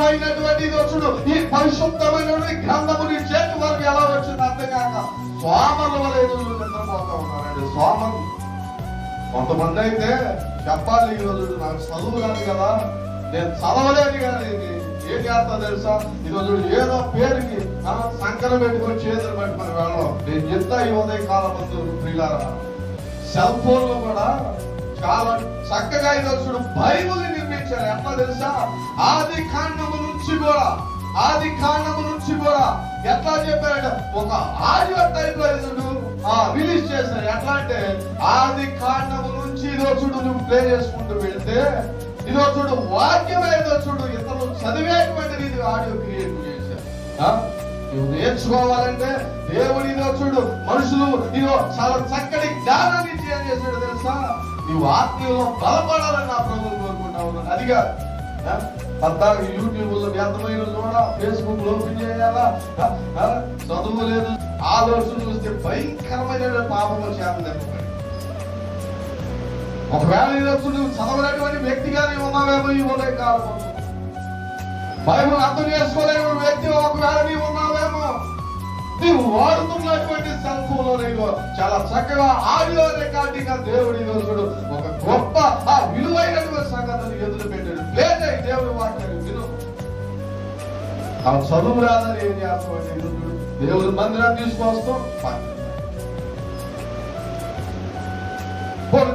విలువైనటువంటి చూడు ఈ పరిశుద్ధమైనటువంటి గ్రంథము నీ చేతి వరకు ఎలా వచ్చింది అర్థం కాక సోమరుల వల్ల ఈరోజు నిద్రపోతా ఉన్నారండి. సోమరు కొంతమంది అయితే చెప్పాలి, ఈరోజు నాకు చదువు రాదు కదా, నేను చదవలేను కానీ ఏం చేస్తా తెలుసా, ఈరోజు ఏదో పేరుకి సంకరం పెట్టుకొని చేతులు పెట్టుకొని వెళ్ళడం. నేను చెప్తా ఈ ఉదయ కాలం ముందు ప్రియులారా, సెల్ ఫోన్ లో కూడా చాలా చక్కగా ఈరోజు బైబుల్ నిర్మించారు. ఎట్లా తెలుసా, ఆది కాండము నుంచి కూడా ఎట్లా చెప్పారంటే ఒక ఆడియో టైప్ లో రిలీజ్ చేశారు. ఎట్లా అంటే ఆది కాండము నుంచి ఈరోజు నువ్వు ప్లే చేసుకుంటూ వెళ్తే ఈరోజు వాక్యం ఏదో చూడు ఇతరులు చదివేటువంటి రీతి ఆడియో క్రియేట్ చేశారు. నువ్వు నేర్చుకోవాలంటే దేవుడు ఇదో చూడు మనుషులు ఇదో చాలా చక్కటి జ్ఞానాన్ని ఏం చేశాడు తెలుసా, నీవు ఆత్మీయంలో బలపడాలని నా ప్రభుత్వం కోరుకుంటా ఉన్నాను. అదిగా పద్దాక యూట్యూబ్ లో వ్యర్థమైన చూడ, ఫేస్బుక్ లో ఓపెన్ చేయాలా, చదువు లేదు, ఆలోచన చూస్తే భయంకరమైన పాపము చేపలు. ఒకవేళ ఈరోజు నువ్వు చదవలేటువంటి వ్యక్తిగానే ఉన్నావేమో ఈ ఉదయ కాలం, బైబుల్ అర్థం చేసుకోలేని వ్యక్తి ఒకవేళ నీవు ఉన్నావేమో, నీవు వాడుతున్నటువంటి సెల్ ఫోన్ లో చాలా చక్కగా ఆడియో రికార్డింగ్ దేవుడి ఈరోజు ఒక గొప్ప విలువైనటువంటి సంగతిని ఎదురు పెట్టాడు. లేదా దేవుడి వాక్యాన్ని విను. ఆ చదువు రాదని ఏం చేస్తామంటే దేవుడి మందిరాన్ని తీసుకొస్తాం,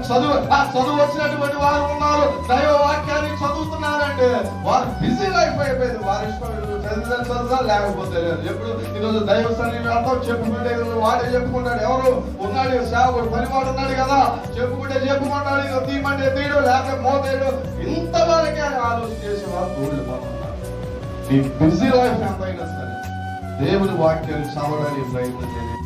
చదువు వచ్చినటువంటి వారు ఉన్నారు, దైవ వాక్యాన్ని చదువుతున్నారంటే వారు బిజీ లైఫ్ అయిపోయింది. వారి ఇష్టం చదువుతా లేకపోతే లేదు. ఎప్పుడు ఈరోజు దైవ సన్నిధిని అంటాం, చెప్పుకుంటే వాడే చెప్పుకుంటాడు. ఎవరు ఉన్నాడు సేవకుడు పనివాడు ఉన్నాడు కదా, చెప్పుకుంటాడు, ఇక తీయమంటే తీయడు, లేకపోతే మోతేడు. ఇంతవరకే ఆలోచన చేసేవారు తోడుపోతున్నారు. ఈ బిజీ లైఫ్ ఎంతైనా సరే దేవుని వాక్యాన్ని చదవడానికి ప్రయత్నం చేయండి.